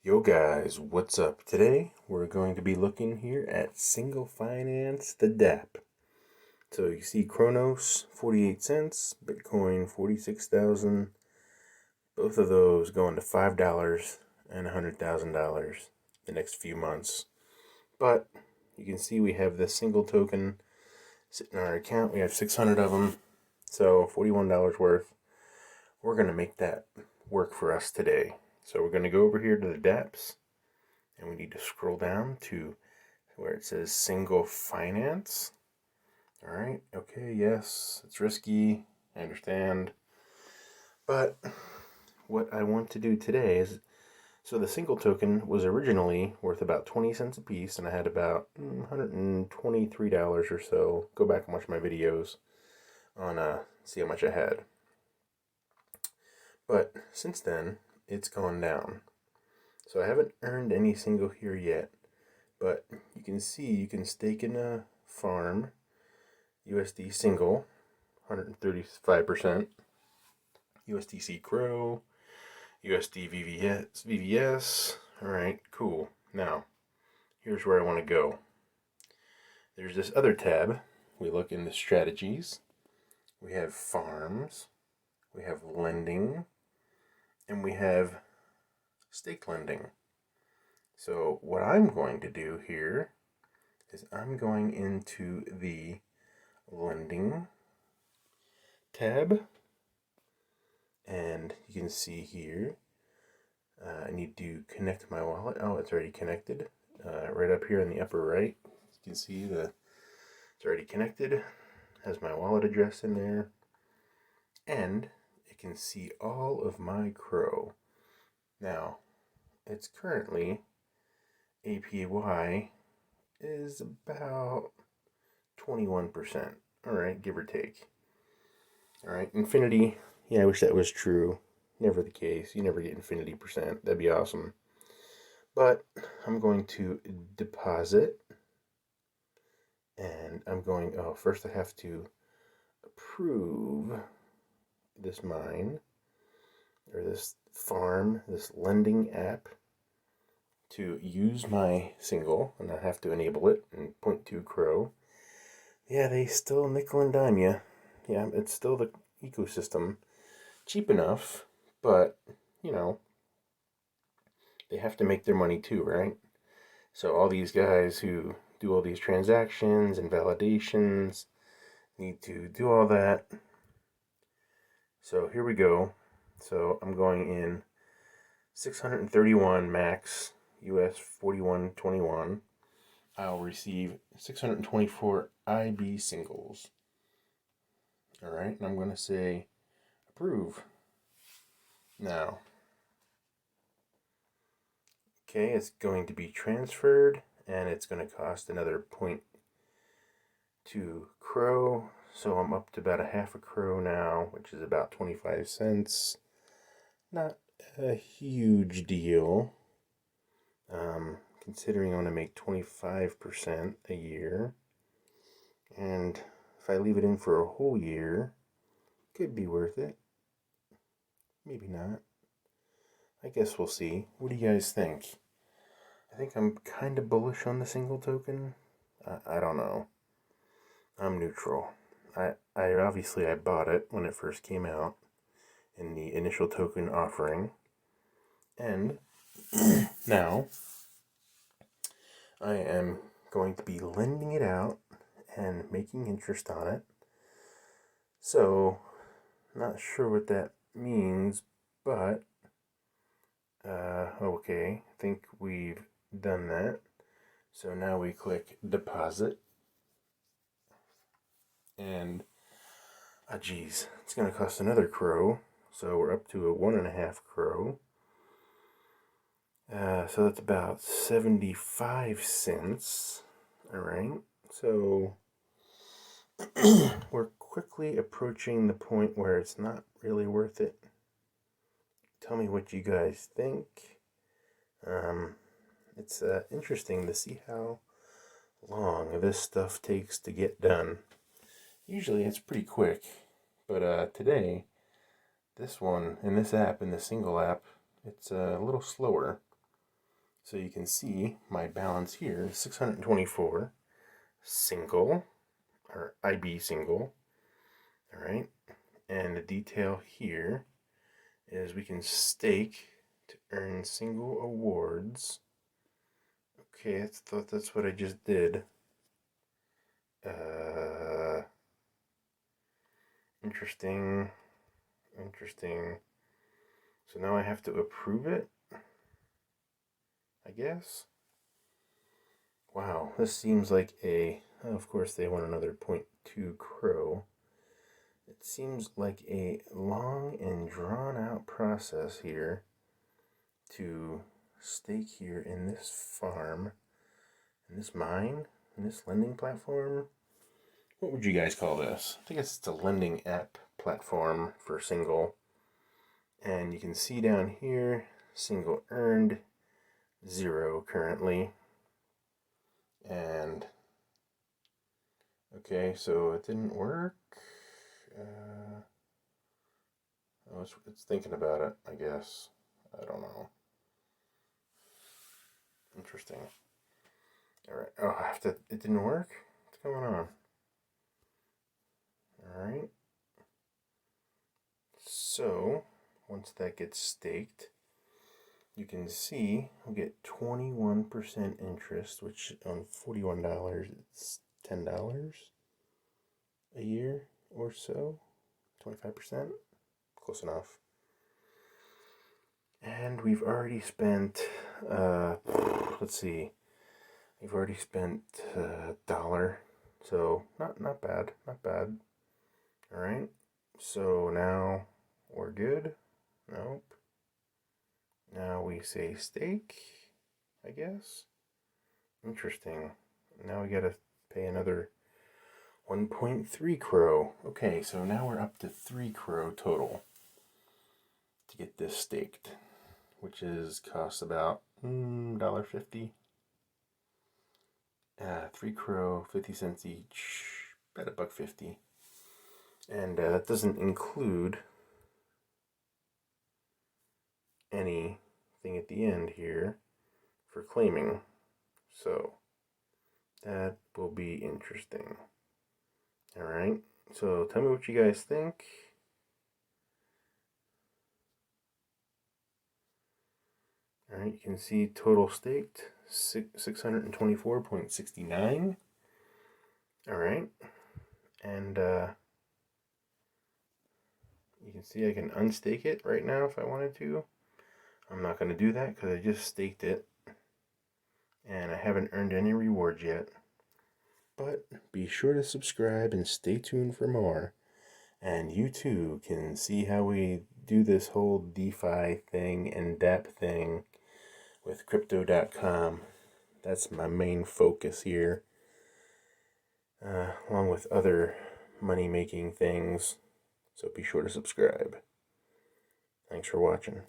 Yo guys, what's up? Today we're going to be looking here at Single Finance, the DApp. So you see Chronos, 48 cents, Bitcoin, 46,000. Both of those going to $5 and $100,000 the next few months. But you can see we have this single token sitting in our account. We have 600 of them, so $41 worth. We're going to make that work for us today. So we're going to go over here to the dApps. And we need to scroll down to where it says Single Finance. All right, okay, yes, it's risky, I understand. But what I want to do today is, so the single token was originally worth about 20 cents a piece, and I had about $123 or so. Go back and watch my videos on see how much I had. But since then, it's gone down. So I haven't earned any single here yet. But you can see you can stake in a farm, USD single, 135%, USDC CRO, USD VVS. All right, cool. Now, here's where I want to go. There's this other tab. We look in the strategies. We have farms, we have lending, and we have stake lending. So what I'm going to do here is I'm going into the lending tab, and you can see here I need to connect my wallet. Oh, it's already connected. Right up here in the upper right, you can see it's already connected. Has my wallet address in there, and it can see all of my CRO. Now, it's currently APY is about 21%. All right, give or take. All right, infinity. Yeah, I wish that was true. Never the case. You never get infinity percent. That'd be awesome. But I'm going to deposit, and I'm going, oh, first I have to approve this mine, or this farm, this lending app, to use my single, and I have to enable it and 0.2 CRO. Yeah, they still nickel and dime you. Yeah, it's still the ecosystem. Cheap enough, but, you know, they have to make their money too, right? So all these guys who do all these transactions and validations need to do all that. So here we go. So I'm going in 631 max US 4121. I'll receive 624 IB singles. All right, and I'm going to say approve. Now, okay, it's going to be transferred, and it's going to cost another 0.2 CRO. So I'm up to about a half a CRO now, which is about 25 cents. Not a huge deal, considering I'm going to make 25% a year. And if I leave it in for a whole year, could be worth it. Maybe not. I guess we'll see. What do you guys think? I think I'm kind of bullish on the single token. I don't know. I'm neutral. I obviously I bought it when it first came out in the initial token offering, and now I am going to be lending it out and making interest on it. So, not sure what that means, but okay, I think we've done that. So now we click deposit, and geez, it's going to cost another CRO. So we're up to a 1.5 CRO. So that's about 75 cents. All right. So we're quickly approaching the point where it's not really worth it. Tell me what you guys think. It's interesting to see how long this stuff takes to get done. Usually it's pretty quick, but today, this one, in this app, in the single app, it's a little slower. So you can see my balance here is 624 single, or IB single. All right. And the detail here is we can stake to earn single awards. Okay, I thought that's what I just did. Interesting. So now I have to approve it, I guess. Wow, this seems like of course they want another 0.2 CRO. It seems like a long and drawn out process here to stake here in this farm, in this mine, in this lending platform. What would you guys call this? I think it's a lending app platform for single. And you can see down here, single earned, 0 currently. And okay, so it didn't work. It's thinking about it, I guess. I don't know. Interesting. Alright. Oh, it didn't work? What's going on? Alright. So, once that gets staked, you can see we get 21% interest, which on $41, it's $10 a year or so. 25%. Close enough. And we've already spent, let's see, we've already spent $1, so not bad. All right, so now we're good. Nope. Now we say stake, I guess. Interesting. Now we gotta pay another 1.3 CRO. Okay, so now we're up to 3 CRO total to get this staked, which costs about $1.50. 3 CRO, 50 cents each, about $1.50. And that doesn't include anything at the end here for claiming. So that will be interesting. Alright, so tell me what you guys think. Alright, you can see total staked 624.69. Alright, and you can see I can unstake it right now if I wanted to. I'm not going to do that because I just staked it and I haven't earned any rewards yet. But be sure to subscribe and stay tuned for more. And you too can see how we do this whole DeFi thing and DApp thing with Crypto.com. That's my main focus here, along with other money-making things. So be sure to subscribe. Thanks for watching.